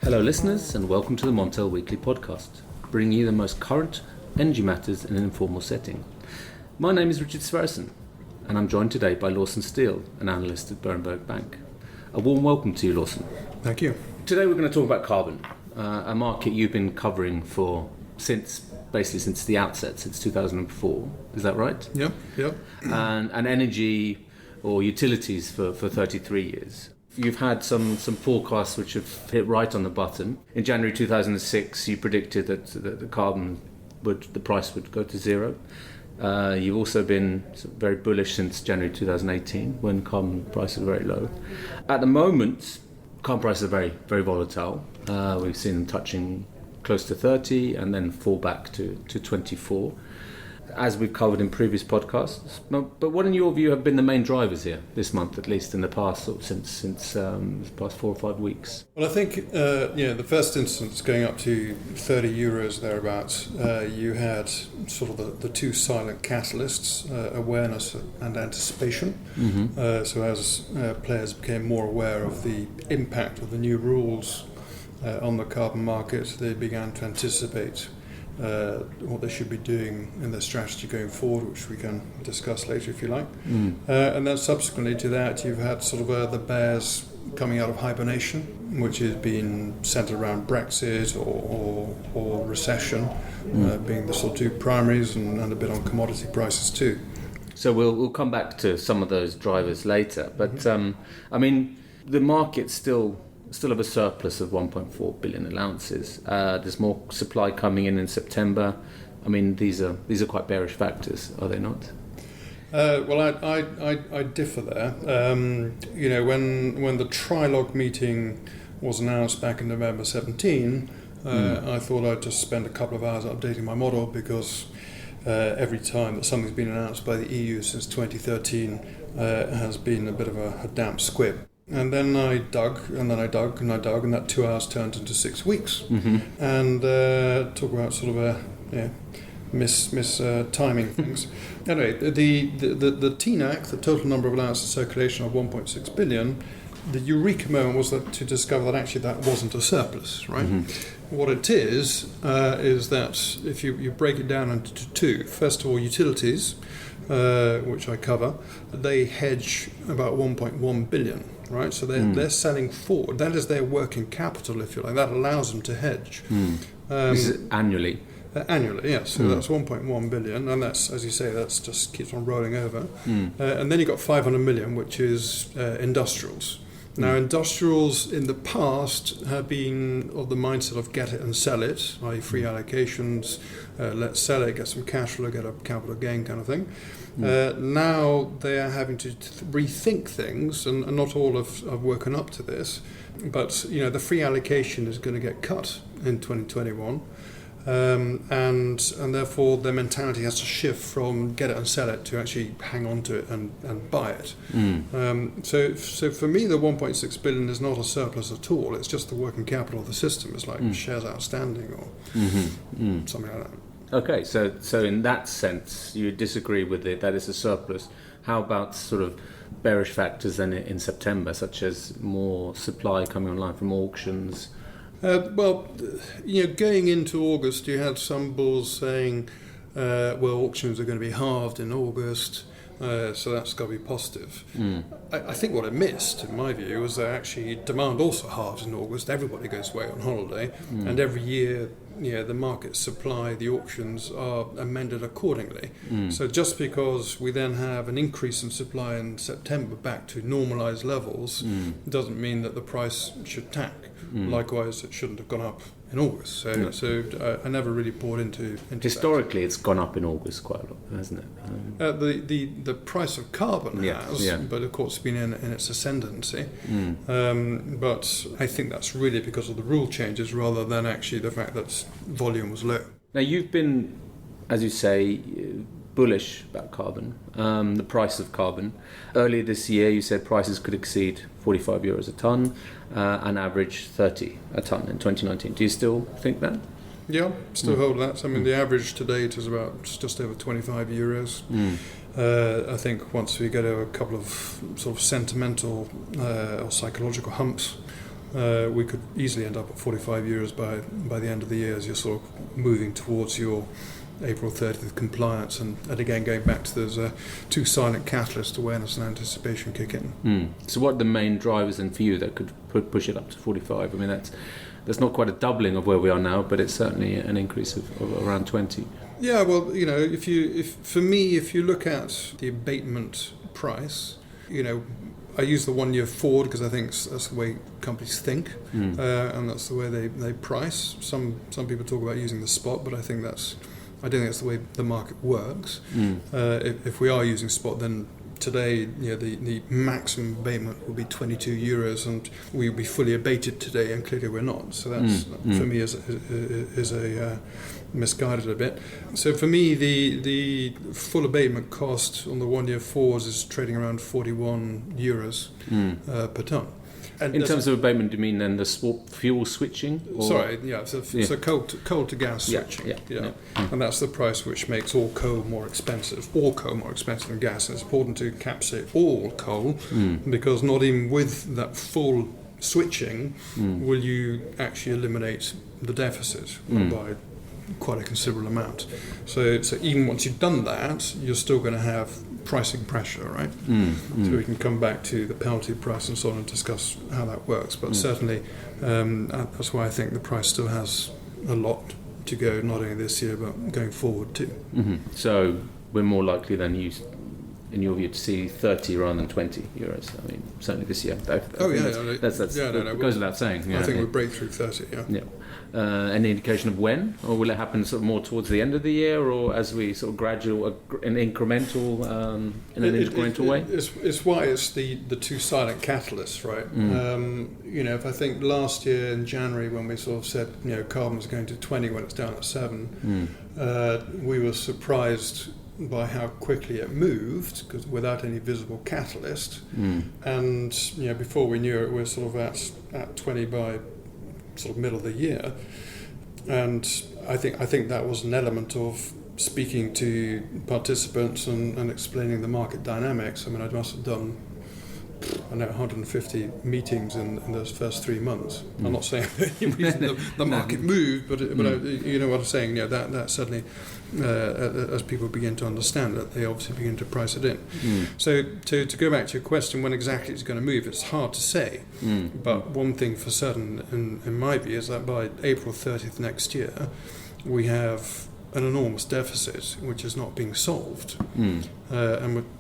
Hello listeners and welcome to the Montel Weekly Podcast, bringing you the most current energy matters in an informal setting. My name is Richard Sverrisson and I'm joined today by Lawson Steele, an analyst at Berenberg Bank. A warm welcome to you, Lawson. Thank you. Today we're going to talk about carbon, a market you've been covering since the outset, since 2004. Is that right? Yeah. And energy or utilities for 33 years. You've had some forecasts which have hit right on the button. In January 2006, you predicted that the price would go to zero. You've also been very bullish since January 2018, when carbon prices were very low. At the moment, carbon prices are very, very volatile. We've seen them touching close to 30 and then fall back to 24. As we've covered in previous podcasts. But what in your view have been the main drivers here this month, at least in the past since the past 4 or 5 weeks? Well, I think the first instance going up to 30 euros thereabouts, you had sort of the two silent catalysts, awareness and anticipation. Mm-hmm. So as players became more aware of the impact of the new rules on the carbon market, they began to anticipate what they should be doing in their strategy going forward, which we can discuss later if you like. And then subsequently to that, you've had sort of the bears coming out of hibernation, which has been centered around Brexit or recession, being the sort of two primaries, and a bit on commodity prices too. So we'll come back to some of those drivers later. But I mean, the market's still have a surplus of 1.4 billion allowances. There's more supply coming in September. I mean, these are quite bearish factors, are they not? Well, I differ there. When the trilogue meeting was announced back in November 17, I thought I'd just spend a couple of hours updating my model, because every time that something's been announced by the EU since 2013 has been a bit of a damp squib. And then I dug, and that 2 hours turned into 6 weeks. Mm-hmm. And talk about sort of timing things. Anyway, the TNAC, the total number of allowances in circulation of 1.6 billion, the eureka moment was to discover that actually that wasn't a surplus, right? Mm-hmm. What it is that if you break it down into two, first of all, utilities, which I cover, they hedge about 1.1 billion. Right, so they're selling forward. That is their working capital, if you like. That allows them to hedge. This is annually. Annually, yes. So that's 1.1 billion, and that's, as you say, that's just keeps on rolling over. And then you've got 500 million, which is industrials. Now, industrials in the past have been of the mindset of get it and sell it, i.e. free allocations, let's sell it, get some cash flow, get a capital gain kind of thing. Now they are having to rethink things, and not all have woken up to this. But the free allocation is going to get cut in 2021, and therefore their mentality has to shift from get it and sell it to actually hang on to it and buy it. So for me, the 1.6 billion is not a surplus at all. It's just the working capital of the system. It's like shares outstanding or something like that. Okay, so in that sense, you disagree with it, that it's a surplus. How about sort of bearish factors then in September, such as more supply coming online from auctions? Going into August, you had some bulls saying, auctions are going to be halved in August, so that's got to be positive. I think what I missed, in my view, was that actually demand also halves in August. Everybody goes away on holiday, and every year, the market supply, the auctions are amended accordingly. So just because we then have an increase in supply in September back to normalized levels doesn't mean that the price should tack. Likewise, it shouldn't have gone up in August. So I never really bought into historically, it's gone up in August quite a lot, hasn't it? The price of carbon has, but of course, it's been in its ascendancy. But I think that's really because of the rule changes rather than actually the fact that volume was low. Now, you've been, as you say, bullish about carbon, the price of carbon. Earlier this year, you said prices could exceed 45 euros a tonne and average 30 a tonne in 2019. Do you still think that? Yeah, still hold that. I mean, the average to date is about just over 25 euros. I think once we get a couple of sort of sentimental or psychological humps, we could easily end up at 45 euros by the end of the year as you're sort of moving towards your April 30th compliance, and again going back to those two silent catalysts, awareness and anticipation, kick in. So what are the main drivers then for you that could push it up to 45? I mean, that's not quite a doubling of where we are now, but it's certainly an increase of around 20. Yeah, well, if you look at the abatement price, I use the 1 year forward because I think that's the way companies think, and that's the way they price. Some people talk about using the spot, but I don't think that's the way the market works. If we are using spot, then today, the maximum abatement will be 22 euros, and we'll be fully abated today, and clearly we're not. So that's for me is a misguided a bit. So for me, the full abatement cost on the 1 year forwards is trading around 41 euros per tonne. And in terms of abatement, do you mean then the fuel switching? Or? Sorry, yeah. So coal to gas switching. Yeah. And that's the price which makes all coal more expensive. All coal more expensive than gas. And it's important to encapsulate all coal because not even with that full switching will you actually eliminate the deficit by quite a considerable amount. So even once you've done that, you're still going to have pricing pressure, right? So we can come back to the penalty price and so on and discuss how that works. But certainly, that's why I think the price still has a lot to go, not only this year but going forward too. So we're more likely than you, in your view, to see 30 rather than 20 euros. I mean, certainly this year. That goes without saying. I think we'll break through 30. Yeah. Any indication of when, or will it happen sort of more towards the end of the year, or as we sort of gradual, an incremental, in an incremental way? It's why it's the two silent catalysts, right? If I think last year in January when we sort of said carbon was going to 20 when it's down at 7, we were surprised by how quickly it moved, because without any visible catalyst, and before we knew it, we're sort of at 20 by sort of middle of the year, and I think that was an element of speaking to participants and explaining the market dynamics. I mean, I must have done 150 meetings in those first 3 months. I'm not saying that the market moved, but you know what I'm saying. That certainly, as people begin to understand it, they obviously begin to price it in. So to go back to your question, when exactly it's going to move, it's hard to say. But one thing for certain, in my view, is that by April 30th next year, we have an enormous deficit which is not being solved. And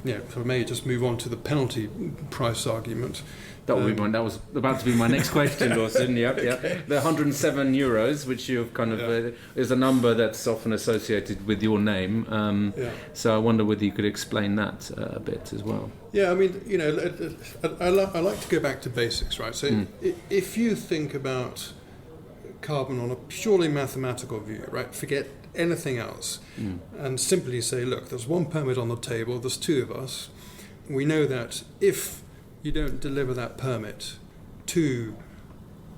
if I may just move on to the penalty price argument. That was about to be my next question, Lawson. The 107 euros, which you've kind of is a number that's often associated with your name. So I wonder whether you could explain that a bit as well. Yeah, I mean, I like to go back to basics, right? So if you think about carbon on a purely mathematical view, right? Forget anything else, and simply say, look, there's one permit on the table, there's two of us. We know that if you don't deliver that permit to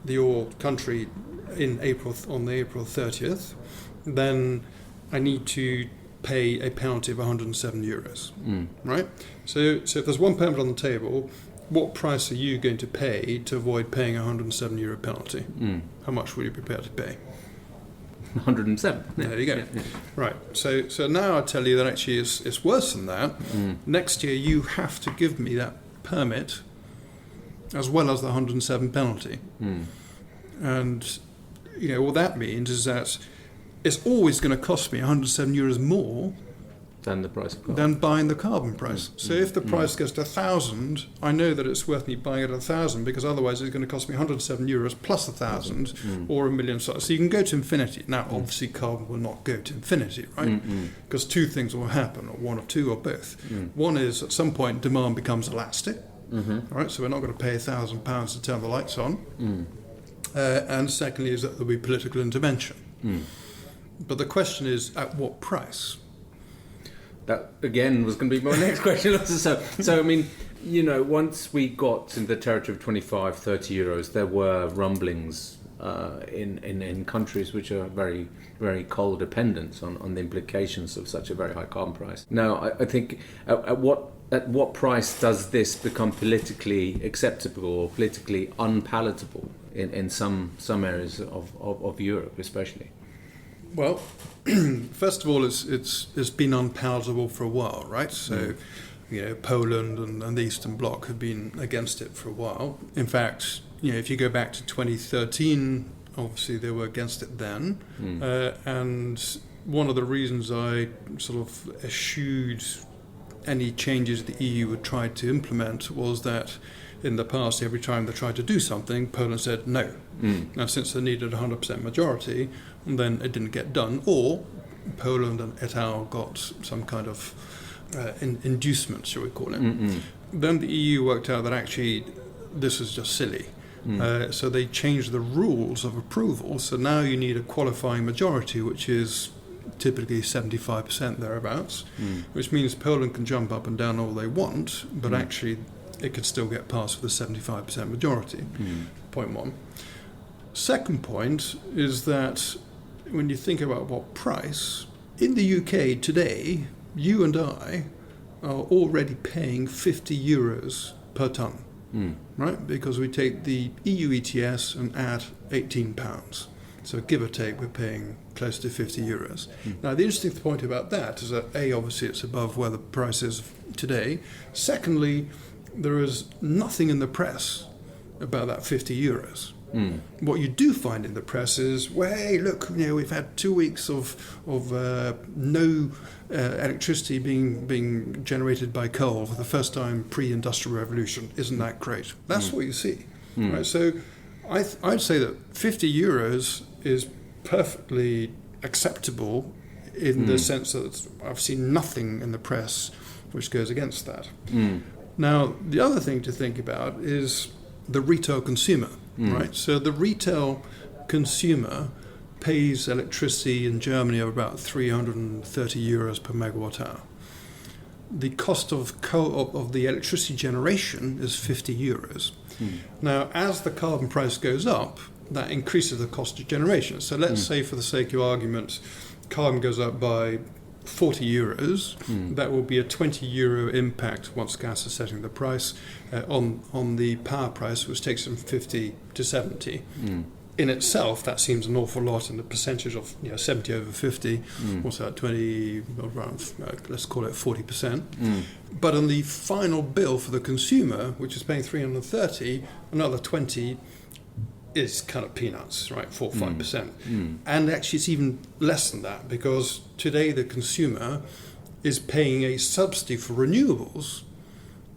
your country on the April 30th, then I need to pay a penalty of 107 euros, right? So if there's one permit on the table, what price are you going to pay to avoid paying a 107 euro penalty? How much will you be prepared to pay? 107. There you go. Right. So now I tell you that actually it's worse than that. Next year you have to give me that permit as well as the 107 penalty. And what that means is that it's always going to cost me 107 euros more than the price of carbon. Than buying the carbon price. So if the price goes to 1,000, I know that it's worth me buying it at 1,000, because otherwise it's going to cost me 107 euros plus 1,000 or $1 million. So you can go to infinity. Now, obviously, carbon will not go to infinity, right? Because two things will happen, or one of two, or both. One is at some point demand becomes elastic, right? So we're not going to pay £1,000 to turn the lights on. And secondly is that there'll be political intervention. But the question is, at what price? That, again, was going to be my next question. So I mean, once we got into the territory of 25, 30 euros, there were rumblings in countries which are very, very coal dependent on the implications of such a very high carbon price. Now, I think at what price does this become politically acceptable or politically unpalatable? in some areas of Europe, especially? Well, first of all, it's been unpalatable for a while, right? So, Poland and the Eastern Bloc have been against it for a while. In fact, if you go back to 2013, obviously they were against it then. And one of the reasons I sort of eschewed any changes the EU would try to implement was that in the past, every time they tried to do something, Poland said no. Now, since they needed 100% majority, then it didn't get done, or Poland and et al. Got some kind of inducement, shall we call it. Then the EU worked out that actually this is just silly. So they changed the rules of approval. So now you need a qualifying majority, which is typically 75% thereabouts, which means Poland can jump up and down all they want, but actually it could still get passed with a 75% majority. Point one. Second point is that when you think about what price, in the UK today, you and I are already paying 50 euros per tonne, right? Because we take the EU ETS and add £18. So give or take, we're paying close to 50 euros. Now, the interesting point about that is that A, obviously it's above where the price is today. Secondly, there is nothing in the press about that 50 euros. What you do find in the press is, well, hey, look, we've had 2 weeks of no electricity being generated by coal for the first time pre-industrial revolution. Isn't that great? That's what you see. Right? So I'd say that 50 euros is perfectly acceptable in the sense that I've seen nothing in the press which goes against that. Now, the other thing to think about is the retail consumer, right? So the retail consumer pays electricity in Germany of about 330 euros per megawatt hour. The cost of the electricity generation is 50 euros. Now, as the carbon price goes up, that increases the cost of generation. So let's say, for the sake of argument, carbon goes up by 40 euros, that will be a 20 euro impact once gas is setting the price on the power price, which takes from 50 to 70. In itself, that seems an awful lot, and the percentage of 70 over 50, what's that, 20, around, let's call it 40%. But on the final bill for the consumer, which is paying 330, another 20 is kind of peanuts, right, 4 or 5%. And actually it's even less than that, because today the consumer is paying a subsidy for renewables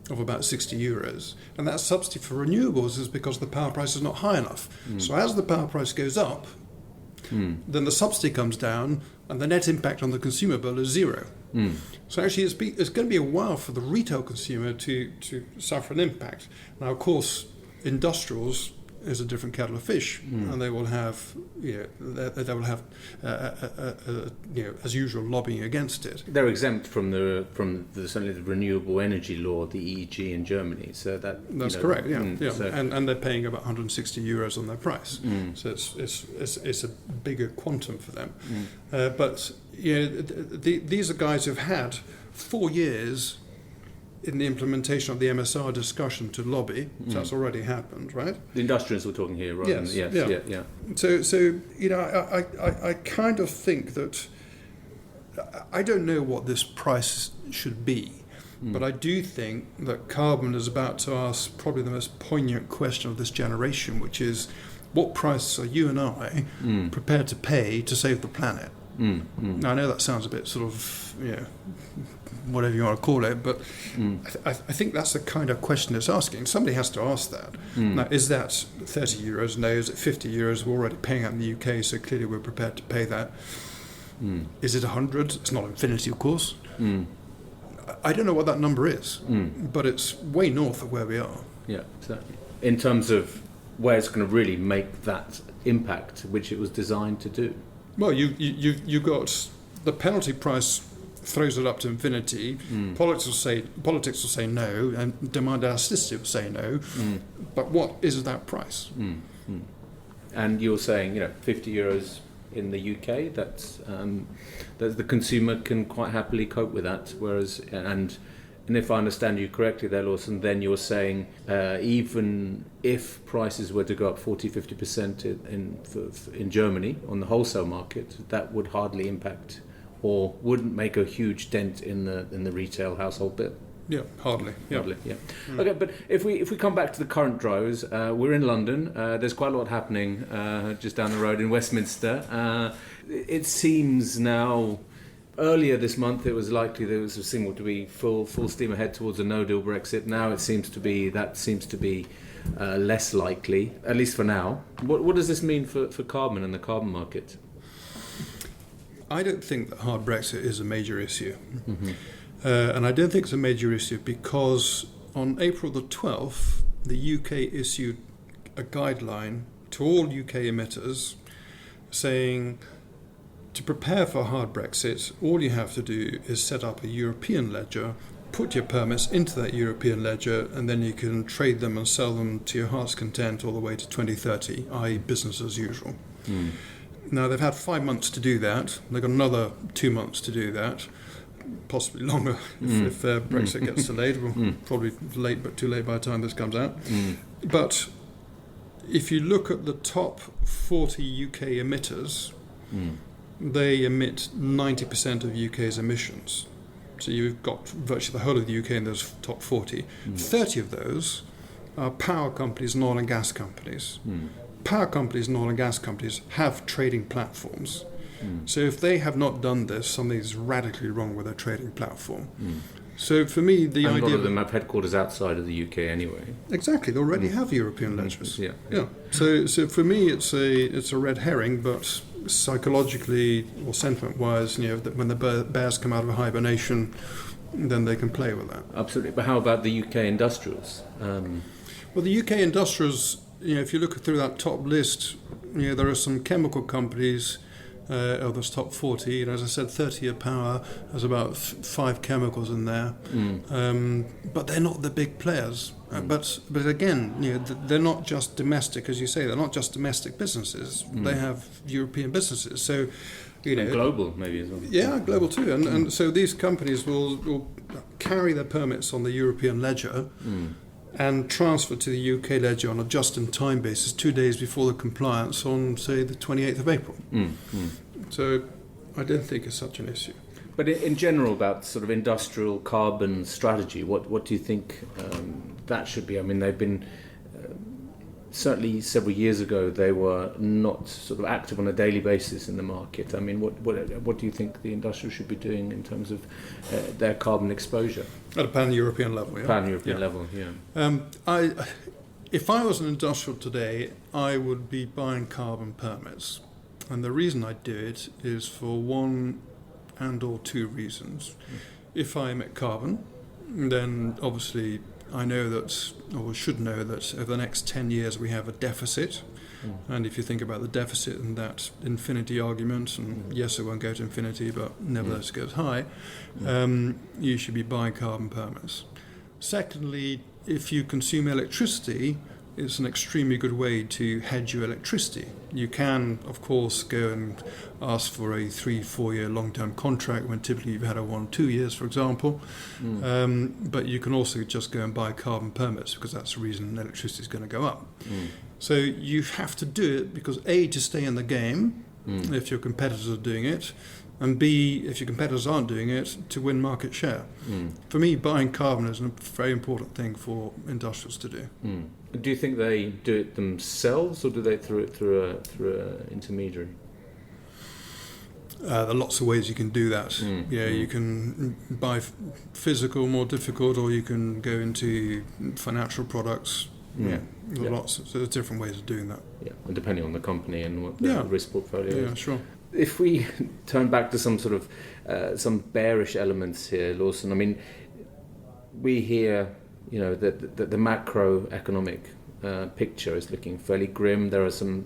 of about 60 euros. And that subsidy for renewables is because the power price is not high enough. So as the power price goes up, then the subsidy comes down and the net impact on the consumer bill is zero. So actually it's going to be a while for the retail consumer to suffer an impact. Now, of course, industrials is a different kettle of fish, and they will have, as usual, lobbying against it. They're exempt from certainly the renewable energy law, the EEG in Germany. So that's correct. Yeah. So and they're paying about 160 euros on their price. So it's a bigger quantum for them. But these are guys who've had 4 years in the implementation of the MSR discussion to lobby. So that's already happened, right? The industrialists we're talking here, right? Yes. Yeah. So I kind of think that I don't know what this price should be, but I do think that carbon is about to ask probably the most poignant question of this generation, which is, what price are you and I prepared to pay to save the planet? Now, I know that sounds a bit sort of, whatever you want to call it, but I think that's the kind of question it's asking. Somebody has to ask that. Now, is that 30 euros? No. Is it 50 euros? We're already paying that in the UK, so clearly we're prepared to pay that. Is it 100? It's not infinity, of course. I don't know what that number is, but it's way north of where we are. Yeah, exactly. In terms of where it's going to really make that impact, which it was designed to do. Well, you got the penalty price throws it up to infinity. Politics will say no, and demand elasticity will say no. But what is that price? And you're saying 50 euros in the UK. That the consumer can quite happily cope with that. Whereas, and And if I understand you correctly there, Lawson, then you're saying even if prices were to go up 40-50% in Germany on the wholesale market, that would hardly impact or wouldn't make a huge dent in the retail household bit. Yeah, hardly. Yeah. Hardly, yeah. Okay, but if we come back to the current drivers, we're in London. There's quite a lot happening just down the road in Westminster. It seems now. Earlier this month, it was likely there was a signal to be full steam ahead towards a no-deal Brexit. Now it seems to be less likely, at least for now. What does this mean for carbon and the carbon market? I don't think that hard Brexit is a major issue. Mm-hmm. And I don't think it's a major issue because on April the 12th, the UK issued a guideline to all UK emitters saying, to prepare for a hard Brexit, all you have to do is set up a European ledger, put your permits into that European ledger, and then you can trade them and sell them to your heart's content all the way to 2030, i.e. business as usual. Mm. Now, they've had 5 months to do that. They've got another 2 months to do that, possibly longer if Brexit gets delayed. Well, probably late, but too late by the time this comes out. But if you look at the top 40 UK emitters, they emit 90% of UK's emissions. So you've got virtually the whole of the UK in those top 40. 30 of those are power companies and oil and gas companies. Power companies and oil and gas companies have trading platforms. So if they have not done this, something is radically wrong with their trading platform. So for me, the idea... a lot of them have headquarters outside of the UK anyway. Exactly, they already have European ledgers. Yeah. So for me, it's a red herring, but psychologically or sentiment-wise, that when the bears come out of hibernation, then they can play with that. Absolutely. But how about the UK industrials? Well, the UK industrials, if you look through that top list, there are some chemical companies of this top 40. As I said, 30 are power. There's about 5 chemicals in there, but they're not the big players. But again, they're not just domestic, as you say. They're not just domestic businesses. They have European businesses. So, and global maybe as well. Yeah, global too. And so these companies will carry their permits on the European ledger. And transfer to the UK ledger on a just-in-time basis 2 days before the compliance on, say, the 28th of April. So I don't think it's such an issue. But in general, about sort of industrial carbon strategy, what do you think that should be? I mean, they've been... certainly several years ago, they were not sort of active on a daily basis in the market. I mean, what do you think the industrial should be doing in terms of their carbon exposure? At a pan-European level, yeah. Pan-European level, yeah. If I was an industrial today, I would be buying carbon permits. And the reason I do it is for one and or two reasons. If I emit carbon, then obviously... I know that, or should know that over the next 10 years we have a deficit. And if you think about the deficit and that infinity argument, and yes, it won't go to infinity, but nevertheless it goes high, you should be buying carbon permits. Secondly, if you consume electricity, it's an extremely good way to hedge your electricity. You can, of course, go and ask for a 3-4 year long-term contract when typically you've had a 1-2 years, for example. But you can also just go and buy carbon permits because that's the reason electricity is going to go up. So you have to do it because A, to stay in the game, if your competitors are doing it, and B, if your competitors aren't doing it, to win market share. For me, buying carbon is a very important thing for industrials to do. Do you think they do it themselves, or do they through an intermediary? There are lots of ways you can do that. You can buy physical, more difficult, or you can go into financial products. Lots. So there's different ways of doing that. Yeah, and depending on the company and what the risk portfolio is. Yeah, sure. If we turn back to some sort of some bearish elements here, Lawson, I mean, we hear, that the macroeconomic picture is looking fairly grim. There are some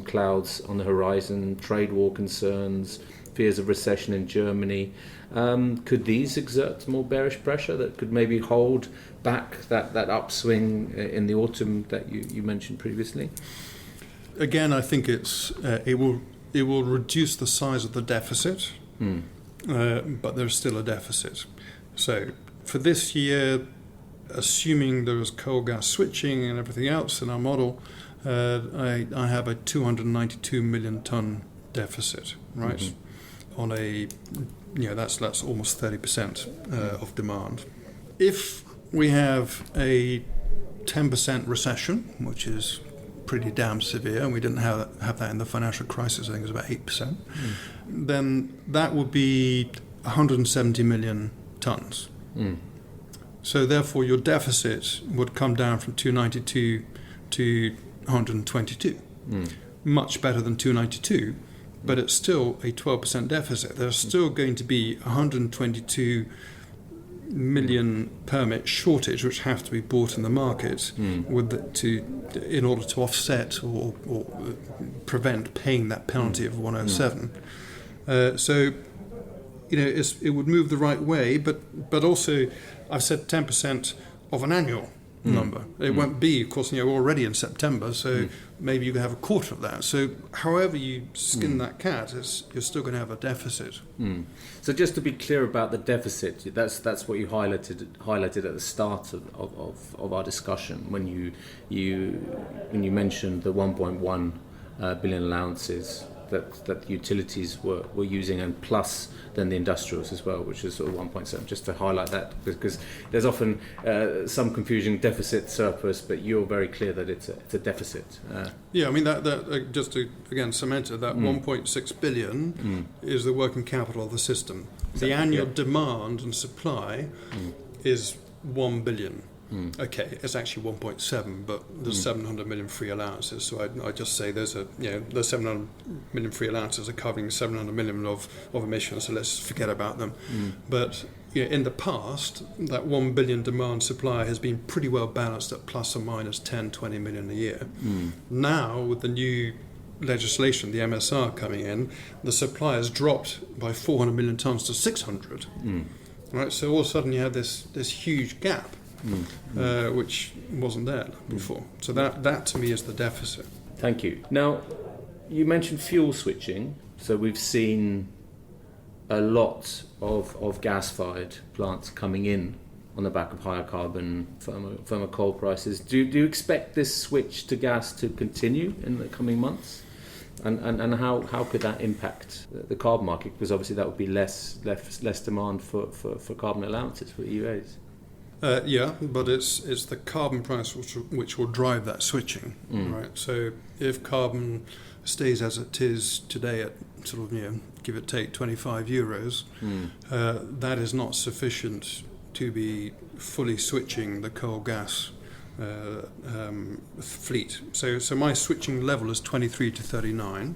clouds on the horizon, trade war concerns, fears of recession in Germany. Could these exert more bearish pressure that could maybe hold back that upswing in the autumn that you mentioned previously? Again, I think it will reduce the size of the deficit, but there's still a deficit. So for this year, assuming there was coal gas switching and everything else in our model, I have a 292 million ton deficit, right? Mm-hmm. On a, that's almost 30% of demand. If we have a 10% recession, which is pretty damn severe, and we didn't have that in the financial crisis, I think it was about 8%, then that would be 170 million tons. So therefore your deficit would come down from 292 to 122. Much better than 292, but it's still a 12% deficit. There's still going to be 122 million permit shortage, which have to be bought in the market in order to offset or prevent paying that penalty of 107. So, it would move the right way, but also I've said 10% of an annual number. It won't be, of course, already in September, so maybe you can have a quarter of that. So however you skin that cat, you're still going to have a deficit. So just to be clear about the deficit, that's what you highlighted at the start of our discussion when you mentioned the 1.1 billion allowances that utilities were using, and plus then the industrials as well, which is sort of 1.7, just to highlight that, because there's often some confusion, deficit, surplus, but you're very clear that it's a deficit. Yeah, I mean, that just to, again, cement it, that 1.6 billion is the working capital of the system. The annual demand and supply is 1 billion. Okay, it's actually 1.7, but there's 700 million free allowances. So I just say there's 700 million free allowances are covering 700 million of emissions. So let's forget about them. But in the past, that 1 billion demand supply has been pretty well balanced at plus or minus 10, 20 million a year. Now with the new legislation, the MSR coming in, the supply has dropped by 400 million tons to 600. Right, so all of a sudden you have this huge gap. Which wasn't there before. So that to me is the deficit. Thank you. Now, you mentioned fuel switching. So we've seen a lot of gas-fired plants coming in on the back of higher carbon, firmer coal prices. Do you expect this switch to gas to continue in the coming months? And how could that impact the carbon market? Because obviously that would be less demand for carbon allowances for EUAs. Yeah, but it's the carbon price which will drive that switching, right? So if carbon stays as it is today at sort of, give or take 25 euros, that is not sufficient to be fully switching the coal gas fleet. So my switching level is 23 to 39.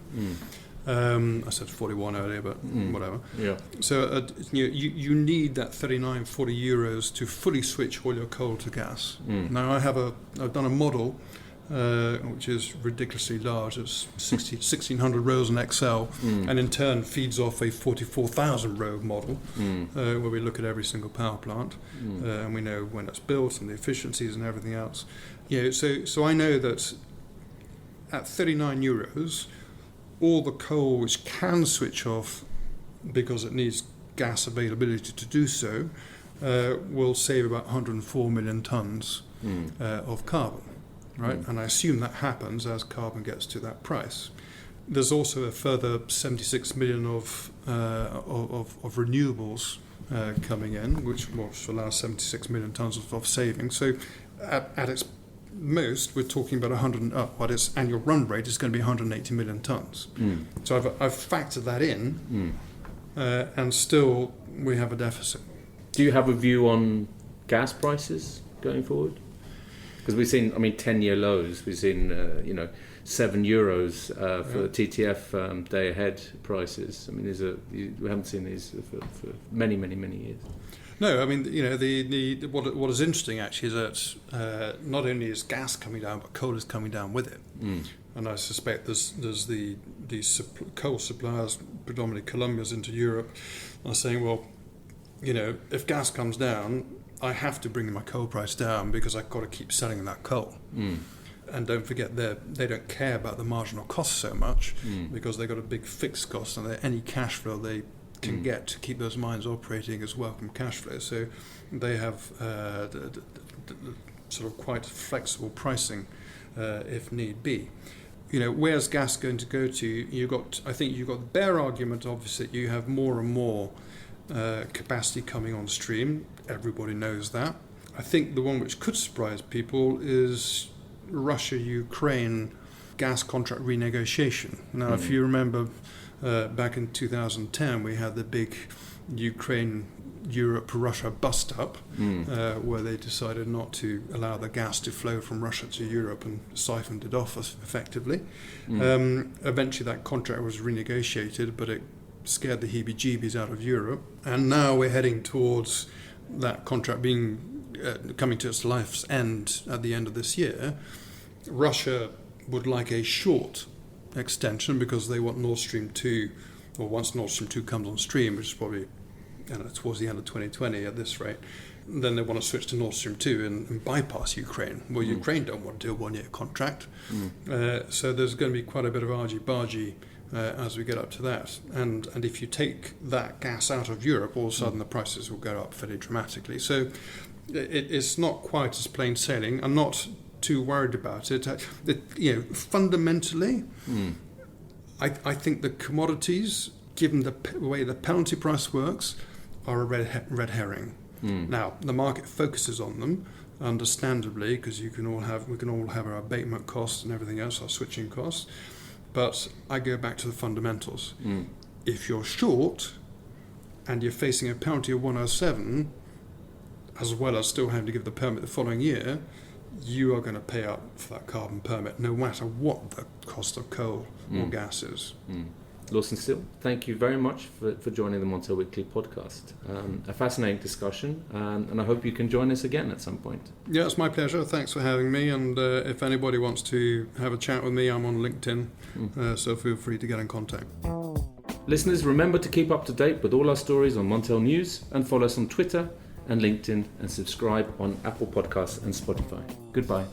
I said 41 earlier, but whatever. Yeah. So you need that 39, 40 euros to fully switch all your coal to gas. Now I've done a model which is ridiculously large. It's 1,600 rows in Excel, and in turn feeds off a 44,000 row model where we look at every single power plant, and we know when it's built and the efficiencies and everything else. So I know that at 39 euros, all the coal which can switch off because it needs gas availability to do so will save about 104 million tons of carbon, right? And I assume that happens as carbon gets to that price. There's also a further 76 million of renewables coming in, which will allow 76 million tons of savings. So at its most, we're talking about its annual run rate is going to be 180 million tons. So I've factored that in, and still we have a deficit. Do you have a view on gas prices going forward? Because we've seen, 10-year lows. We've seen, €7 for the TTF day ahead prices. We haven't seen these for many, many, many years. No, what is interesting actually is that not only is gas coming down, but coal is coming down with it. And I suspect there's these coal suppliers, predominantly Colombia's into Europe, are saying, well, if gas comes down, I have to bring my coal price down because I've got to keep selling that coal. And don't forget, they don't care about the marginal cost so much because they've got a big fixed cost, and any cash flow they can get to keep those mines operating as welcome cash flow. So they have sort of quite flexible pricing if need be. Where's gas going to go to? I think you've got the bear argument, obviously, you have more and more capacity coming on stream. Everybody knows that. I think the one which could surprise people is Russia-Ukraine gas contract renegotiation. Now, if you remember back in 2010, we had the big Ukraine-Europe-Russia bust-up where they decided not to allow the gas to flow from Russia to Europe and siphoned it off effectively. Eventually that contract was renegotiated, but it scared the heebie-jeebies out of Europe. And now we're heading towards that contract being coming to its life's end at the end of this year. Russia would like a short extension because they want Nord Stream 2, or once Nord Stream 2 comes on stream, which is probably towards the end of 2020 at this rate, then they want to switch to Nord Stream 2 and bypass Ukraine. Well, Ukraine don't want to do a one-year contract. So there's going to be quite a bit of argy-bargy as we get up to that. And if you take that gas out of Europe, all of a sudden the prices will go up fairly dramatically. So it's not quite as plain sailing. I'm not too worried about it. Fundamentally, I think the commodities, given the way the penalty price works, are a red herring. Now, the market focuses on them, understandably, because we can all have our abatement costs and everything else, our switching costs. But I go back to the fundamentals. If you're short and you're facing a penalty of 107, as well as still having to give the permit the following year, you are going to pay up for that carbon permit, no matter what the cost of coal or gas is. Lawson Steele, thank you very much for joining the Montel Weekly podcast. A fascinating discussion, and I hope you can join us again at some point. Yeah, it's my pleasure. Thanks for having me. And if anybody wants to have a chat with me, I'm on LinkedIn, so feel free to get in contact. Listeners, remember to keep up to date with all our stories on Montel News and follow us on Twitter and LinkedIn and subscribe on Apple Podcasts and Spotify. Goodbye.